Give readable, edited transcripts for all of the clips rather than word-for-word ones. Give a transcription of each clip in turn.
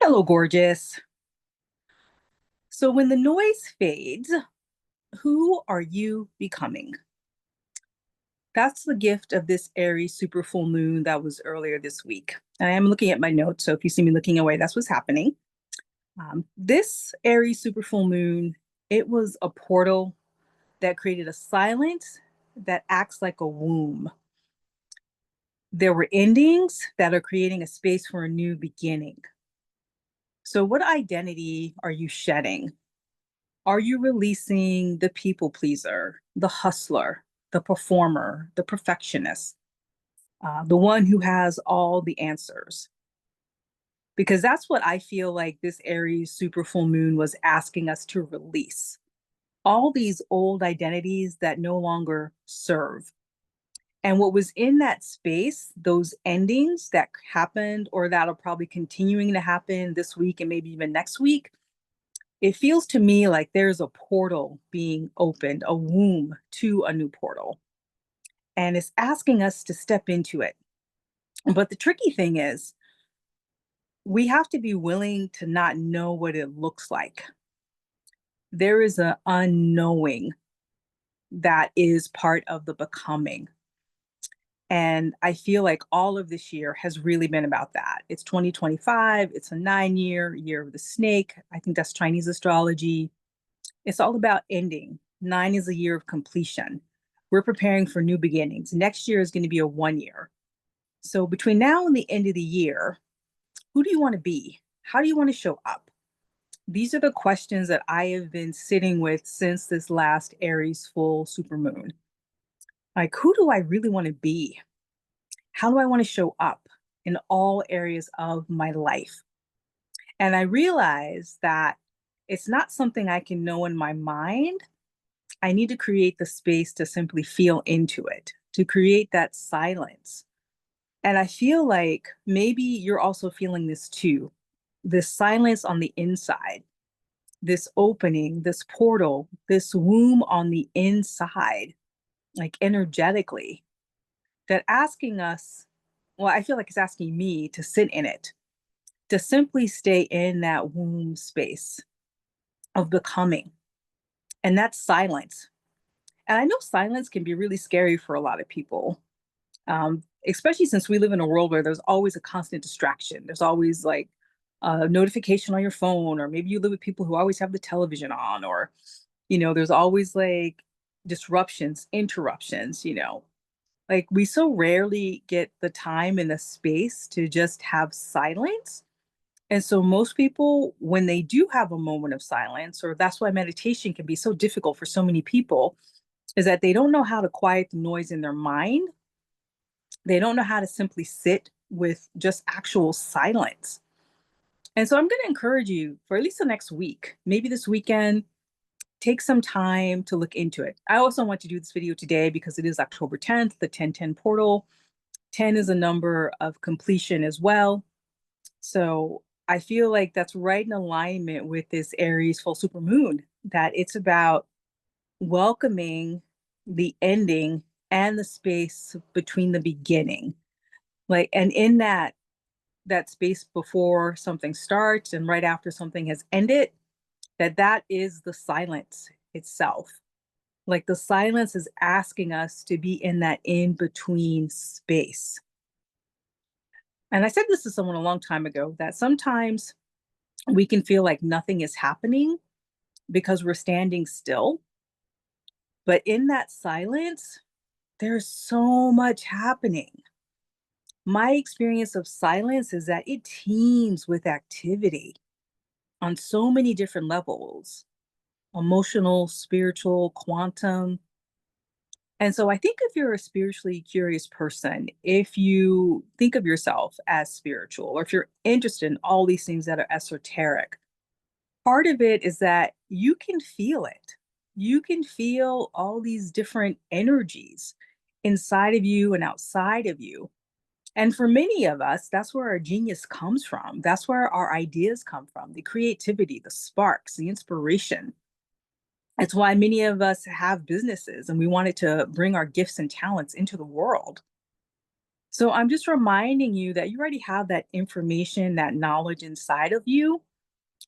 Hello, gorgeous. So when the noise fades, who are you becoming? That's the gift of this Aries super full moon that was earlier this week. I am looking at my notes, so if you see me looking away, that's what's happening. This Aries super full moon, it was a portal that created a silence that acts like a womb. There were endings that are creating a space for a new beginning. So, what identity are you shedding? Are you releasing the people pleaser, the hustler, the performer, the perfectionist, the one who has all the answers? Because that's what I feel like this Aries super full moon was asking us to release. All these old identities that no longer serve. And what was in that space, those endings that happened or that are probably continuing to happen this week and maybe even next week, it feels to me like there's a portal being opened, a womb to a new portal. And it's asking us to step into it. But the tricky thing is, we have to be willing to not know what it looks like. There is an unknowing that is part of the becoming. And I feel like all of this year has really been about that. It's 2025, it's a 9-year of the snake. I think that's Chinese astrology. It's all about ending. 9 is a year of completion. We're preparing for new beginnings. Next year is going to be a 1 year. So between now and the end of the year, who do you want to be? How do you want to show up? These are the questions that I have been sitting with since this last Aries full supermoon. Like, who do I really want to be? How do I want to show up in all areas of my life? And I realized that it's not something I can know in my mind. I need to create the space to simply feel into it, to create that silence. And I feel like maybe you're also feeling this too, this silence on the inside, this opening, this portal, this womb on the inside, like energetically, that asking us, well, I feel like it's asking me to sit in it, to simply stay in that womb space of becoming. And that's silence. And I know silence can be really scary for a lot of people, especially since we live in a world where there's always a constant distraction. There's always like a notification on your phone, or maybe you live with people who always have the television on, or, there's always like disruptions, interruptions, like we so rarely get the time and the space to just have silence. And so most people, when they do have a moment of silence, or that's why meditation can be so difficult for so many people, is that they don't know how to quiet the noise in their mind. They don't know how to simply sit with just actual silence. And so I'm going to encourage you for at least the next week, maybe this weekend, take some time to look into it. I also want to do this video today because it is October 10th, the 1010 portal. 10 is a number of completion as well. So I feel like that's right in alignment with this Aries full supermoon, that it's about welcoming the ending and the space between the beginning. Like, and in that space before something starts and right after something has ended, that is the silence itself. Like the silence is asking us to be in that in between space. And I said this to someone a long time ago, that sometimes we can feel like nothing is happening because we're standing still. But in that silence, there's so much happening. My experience of silence is that it teems with activity on so many different levels: emotional, spiritual, quantum. And so I think if you're a spiritually curious person, if you think of yourself as spiritual, or if you're interested in all these things that are esoteric, part of it is that you can feel it. You can feel all these different energies inside of you and outside of you. And for many of us, that's where our genius comes from. That's where our ideas come from, the creativity, the sparks, the inspiration. It's why many of us have businesses and we wanted to bring our gifts and talents into the world. So I'm just reminding you that you already have that information, that knowledge inside of you,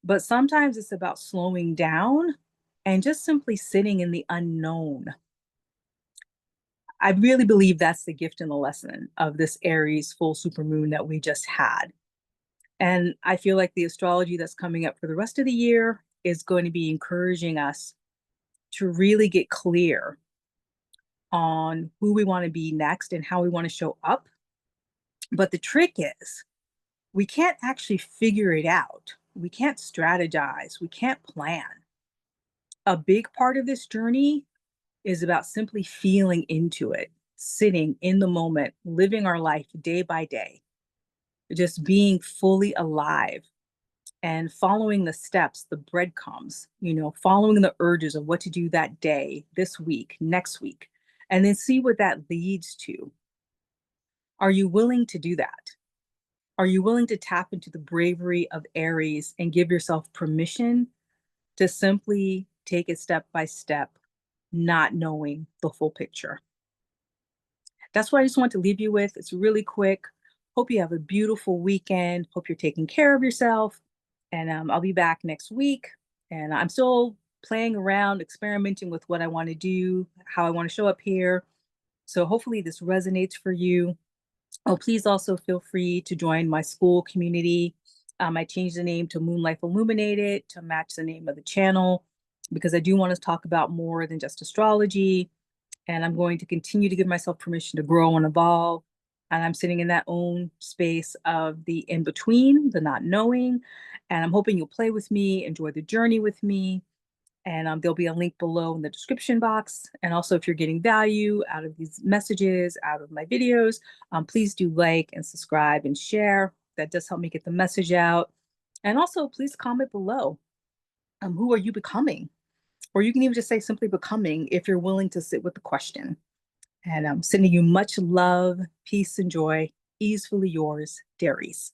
but sometimes it's about slowing down and just simply sitting in the unknown. I really believe that's the gift and the lesson of this Aries full supermoon that we just had. And I feel like the astrology that's coming up for the rest of the year is going to be encouraging us to really get clear on who we want to be next and how we want to show up. But the trick is, we can't actually figure it out. We can't strategize. We can't plan. A big part of this journey is about simply feeling into it, sitting in the moment, living our life day by day, just being fully alive and following the steps, the breadcrumbs, following the urges of what to do that day, this week, next week, and then see what that leads to. Are you willing to do that? Are you willing to tap into the bravery of Aries and give yourself permission to simply take it step by step, not knowing the full picture? That's what I just want to leave you with. It's really quick. Hope you have a beautiful weekend. Hope you're taking care of yourself. And I'll be back next week. And I'm still playing around, experimenting with what I want to do, how I want to show up here. So hopefully this resonates for you. Oh, please also feel free to join my Skool community. I changed the name to Moonlife Illuminated to match the name of the channel because I do want to talk about more than just astrology. And I'm going to continue to give myself permission to grow and evolve. And I'm sitting in that own space of the in between, the not knowing. And I'm hoping you'll play with me, enjoy the journey with me. And there'll be a link below in the description box. And also, if you're getting value out of these messages, out of my videos, please do like and subscribe and share. That does help me get the message out. And also, please comment below. Who are you becoming? Or you can even just say simply becoming if you're willing to sit with the question. And I'm sending you much love, peace, and joy. Easefully yours, Darice.